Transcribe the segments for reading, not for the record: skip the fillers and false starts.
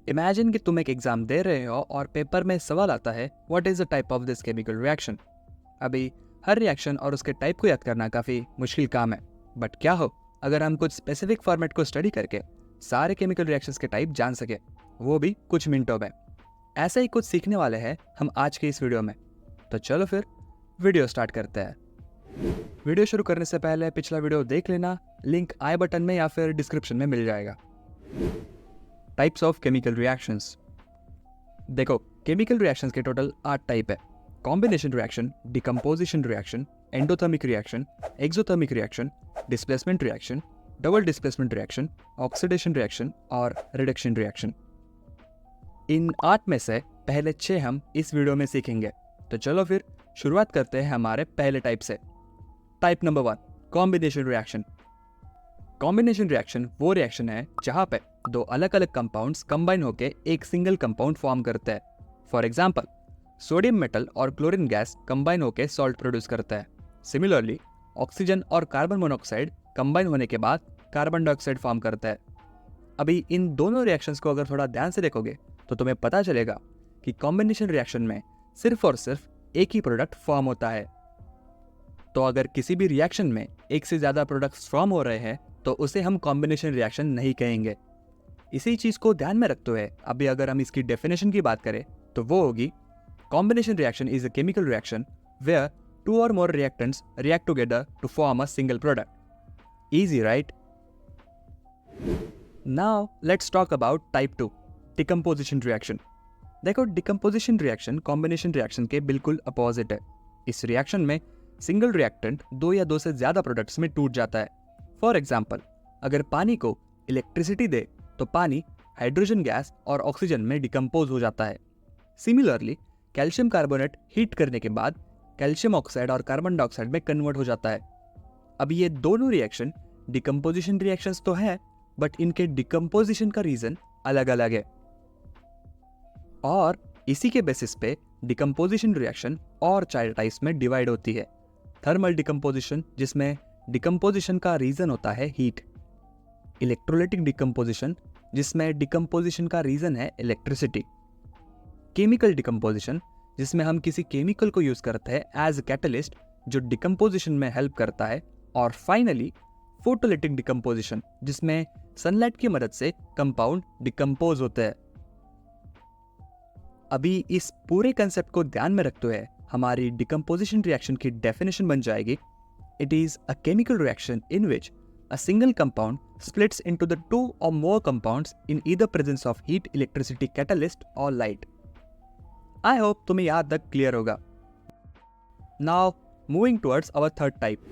Imagine कि तुम एक एग्जाम दे रहे हो और पेपर में सवाल आता है what is the type of this chemical reaction. अभी हर रिएक्शन और उसके टाइप को याद करना काफ़ी मुश्किल काम है, बट क्या हो अगर हम कुछ स्पेसिफिक फॉर्मेट को स्टडी करके सारे केमिकल रिएक्शंस के टाइप जान सके, वो भी कुछ मिनटों में। ऐसे ही कुछ सीखने वाले हैं हम आज के इस वीडियो में। तो चलो फिर वीडियो स्टार्ट करते हैं। वीडियो शुरू करने से पहले पिछला वीडियो देख लेना, लिंक आई बटन में या फिर डिस्क्रिप्शन में मिल जाएगा। Types of chemical reactions. देखो, केमिकल रिएक्शंस के टोटल 8 टाइप है। Combination reaction, decomposition reaction, endothermic reaction, exothermic reaction, displacement reaction, double displacement reaction, oxidation reaction और रिडक्शन रिएक्शन। इन 8 में से पहले 6 हम इस वीडियो में सीखेंगे। तो चलो फिर शुरुआत करते हैं हमारे पहले टाइप से। Type number 1, combination reaction. Combination reaction वो रिएक्शन है जहां पे दो अलग अलग कंपाउंड्स कंबाइन होकर एक सिंगल कंपाउंड फॉर्म करते हैं। फॉर एग्जांपल, सोडियम मेटल और क्लोरीन गैस कंबाइन होकर सॉल्ट प्रोड्यूस करता है। सिमिलरली, ऑक्सीजन और कार्बन मोनोऑक्साइड कंबाइन होने के बाद कार्बन डाइऑक्साइड फॉर्म करता है। अभी इन दोनों रिएक्शंस को अगर थोड़ा ध्यान से देखोगे तो तुम्हें पता चलेगा कि कॉम्बिनेशन रिएक्शन में सिर्फ और सिर्फ एक ही प्रोडक्ट फॉर्म होता है। तो अगर किसी भी रिएक्शन में एक से ज्यादा प्रोडक्ट्स फॉर्म हो रहे हैं तो उसे हम कॉम्बिनेशन रिएक्शन नहीं कहेंगे। इसी चीज को ध्यान में रखते हुए अभी अगर हम इसकी डेफिनेशन की बात करें तो वो होगी, combination reaction is a chemical reaction where 2 or more reactants react together to form a single product. Easy, right? Now let's talk about type 2, decomposition reaction. देखो, डिकम्पोजिशन रिएक्शन कॉम्बिनेशन रिएक्शन के बिल्कुल opposite है। इस reaction में single reactant 2 या 2 से ज्यादा products में टूट जाता है। फॉर एग्जाम्पल, अगर पानी को इलेक्ट्रिसिटी दे तो पानी हाइड्रोजन गैस और ऑक्सीजन में डिकम्पोज हो जाता है। सिमिलरली, कैल्शियम कार्बोनेट हीट करने के बाद कैल्शियम ऑक्साइड और कार्बन डाइऑक्साइड में कन्वर्ट हो जाता है। अब ये दोनों रिएक्शन डिकम्पोजिशन रिएक्शंस तो है, बट इनके डिकम्पोजिशन का रीजन अलग अलग है। और इसी के बेसिस पे डिकम्पोजिशन रिएक्शन और 4 टाइप्स में डिवाइड होती है। थर्मल डिकम्पोजिशन, जिसमें डिकम्पोजिशन का रीजन होता है हीट। इलेक्ट्रोलाइटिक डिकम्पोजिशन, जिसमें डिकम्पोजिशन का रीजन है इलेक्ट्रिसिटी। केमिकल डिकम्पोजिशन, जिसमें हम किसी केमिकल को यूज करते हैं एज अ कैटलिस्ट जो डिकम्पोजिशन में हेल्प करता है। और फाइनली, फोटोलिटिक डिकम्पोजिशन, जिसमें सनलाइट की मदद से कंपाउंड डिकम्पोज होते हैं। अभी इस पूरे कंसेप्ट को ध्यान में रखते हुए हमारी डिकम्पोजिशन रिएक्शन की डेफिनेशन बन जाएगी, it is a chemical reaction in which a single compound splits into the 2 or more compounds in either presence of heat, electricity, catalyst or light. I hope तुम्हें यहाँ तक क्लियर होगा। Now moving towards our third type.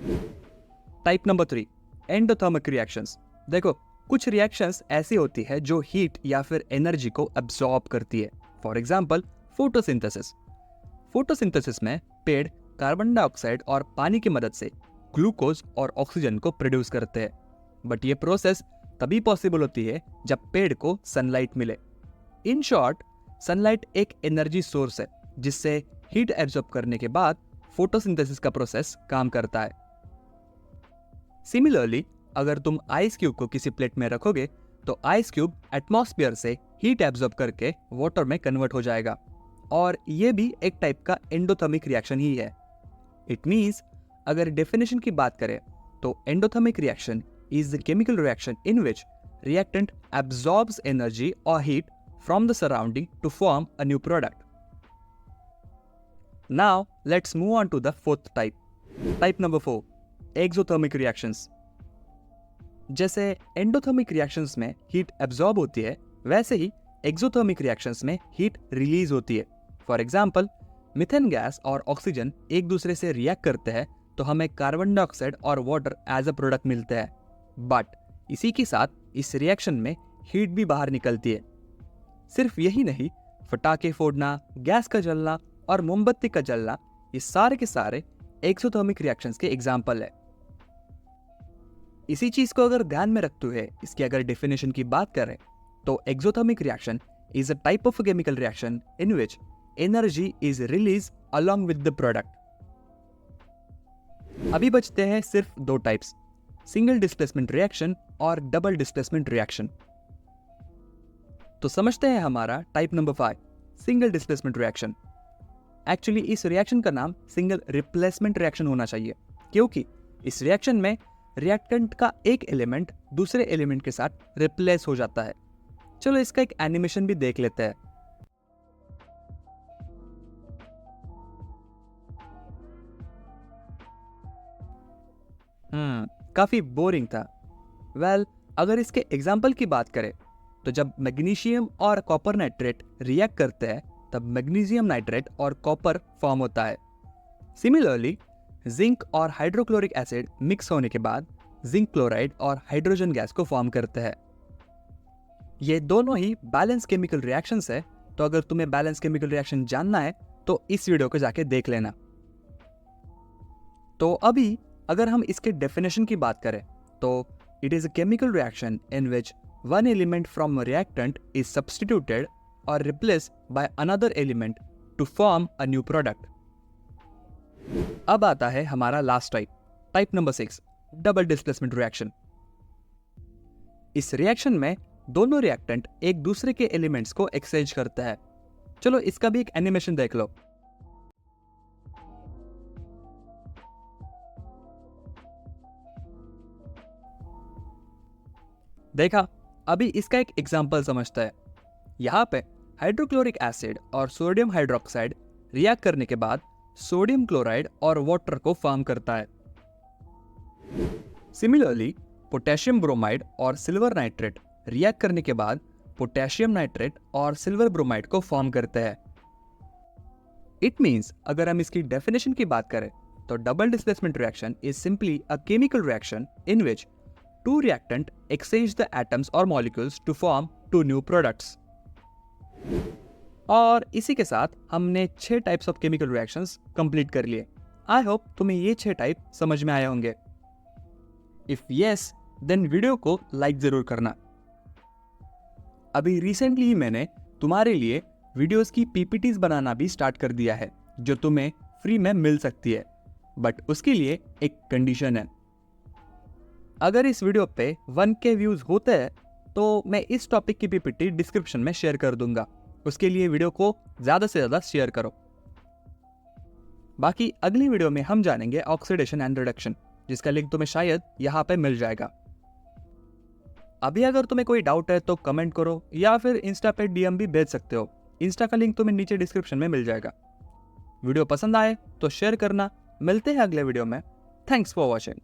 Type number 3, endothermic reactions. देखो, कुछ reactions ऐसी होती है जो हीट या फिर एनर्जी को अब्सॉर्ब करती है। For example, photosynthesis. फोटोसिंथेसिस में पेड़ कार्बन डाइऑक्साइड और पानी की मदद से ग्लूकोज और ऑक्सीजन को प्रोड्यूस करते हैं। बट ये प्रोसेस तभी पॉसिबल होती है जब पेड़ को सनलाइट मिले। इन शॉर्ट, सनलाइट एक एनर्जी सोर्स है जिससे हीट एब्जॉर्ब करने के बाद फोटोसिंथेसिस का प्रोसेस काम करता है। सिमिलरली, अगर तुम आइस क्यूब को किसी प्लेट में रखोगे तो आइस क्यूब एटमॉस्फेयर से हीट एब्जॉर्ब करके वाटर में कन्वर्ट हो जाएगा। और ये भी एक टाइप का एंडोथर्मिक रिएक्शन ही है। इट मीन्स, अगर डेफिनेशन की बात करें तो endothermic reaction is the chemical reaction in which reactant absorbs energy or heat from the surrounding to form a new product. Now let's move on to the fourth type. Type number 4, exothermic reactions. जैसे endothermic reactions में heat absorb होती है, वैसे ही exothermic reactions में heat release होती है। For example, methane gas और oxygen एक दूसरे से रिएक्ट करते हैं तो हमें कार्बन डाइऑक्साइड और वाटर एज अ प्रोडक्ट मिलते हैं। बट इसी के साथ इस रिएक्शन में हीट भी बाहर निकलती है। सिर्फ यही नहीं, पटाखे फोड़ना, गैस का जलना और मोमबत्ती का जलना, ये सारे के सारे एक्सोथर्मिक रिएक्शंस के एग्जाम्पल है। इसी चीज को अगर ध्यान में रखते हुए इसकी अगर डेफिनेशन की बात करें तो exothermic reaction is a type of chemical reaction in which energy is release along with the product. अभी बचते हैं सिर्फ 2 टाइप्स, सिंगल डिस्प्लेसमेंट रिएक्शन और डबल डिस्प्लेसमेंट रिएक्शन। तो समझते हैं हमारा type number 5, single displacement reaction. Actually इस रिएक्शन का नाम सिंगल रिप्लेसमेंट रिएक्शन होना चाहिए, क्योंकि इस रिएक्शन में रिएक्टेंट का एक एलिमेंट दूसरे एलिमेंट के साथ रिप्लेस हो जाता है। चलो इसका एक एनिमेशन भी देख लेते हैं। काफी बोरिंग था। अगर इसके एग्जाम्पल की बात करें तो जब मैग्नीशियम और कॉपर नाइट्रेट रिएक्ट करते हैं तब मैग्नीशियम नाइट्रेट और कॉपर फॉर्म होता है। सिमिलरली जिंक और हाइड्रोक्लोरिक एसिड मिक्स होने के बाद जिंक क्लोराइड और हाइड्रोजन गैस को फॉर्म करते हैं। ये दोनों ही बैलेंस केमिकल रिएक्शंस है, तो अगर तुम्हें बैलेंस केमिकल रिएक्शन जानना है तो इस वीडियो को जाके देख लेना। तो अभी अगर हम इसके डेफिनेशन की बात करें तो it is a chemical reaction in which one element from a reactant is substituted or replaced by another element to form a new product. अब आता है हमारा last type number 6, double displacement reaction. इस reaction में दोनों reactant एक दूसरे के एलिमेंट्स को एक्सचेंज करते हैं। चलो इसका भी एक एनिमेशन देख लो। देखा, अभी इसका एक एग्जाम्पल समझता है। यहाँ पे हाइड्रोक्लोरिक एसिड और सोडियम हाइड्रोक्साइड रिएक्ट करने के बाद सोडियम क्लोराइड और वाटर को फॉर्म करता है। सिमिलरली पोटेशियम ब्रोमाइड और सिल्वर नाइट्रेट रिएक्ट करने के बाद पोटेशियम नाइट्रेट और सिल्वर ब्रोमाइड को फॉर्म करते हैं। इट मीन्स अगर हम इसकी डेफिनेशन की बात करें तो double displacement reaction is simply a chemical reaction in which two reactant exchange the atoms or molecules to form two new products. और इसी के साथ हमने 6 types of chemical reactions complete कर लिए। आई होप तुम्हें ये 6 टाइप समझ में आए होंगे। इफ यस देन वीडियो को लाइक जरूर करना। अभी रिसेंटली ही मैंने तुम्हारे लिए वीडियोस की पीपीटीज बनाना भी स्टार्ट कर दिया है, जो तुम्हें फ्री में मिल सकती है, बट उसके लिए एक कंडीशन है। अगर इस वीडियो पे 1K व्यूज होते हैं तो मैं इस टॉपिक की पीपीटी डिस्क्रिप्शन में शेयर कर दूंगा। उसके लिए वीडियो को ज्यादा से ज्यादा शेयर करो। बाकी अगली वीडियो में हम जानेंगे ऑक्सीडेशन एंड रिडक्शन, जिसका लिंक तुम्हें शायद यहाँ पे मिल जाएगा। अभी अगर तुम्हें कोई डाउट है तो कमेंट करो या फिर इंस्टा पे DM भी भेज सकते हो। इंस्टा का लिंक तुम्हें नीचे डिस्क्रिप्शन में मिल जाएगा। वीडियो पसंद आए तो शेयर करना। मिलते हैं अगले वीडियो में। Thanks for watching.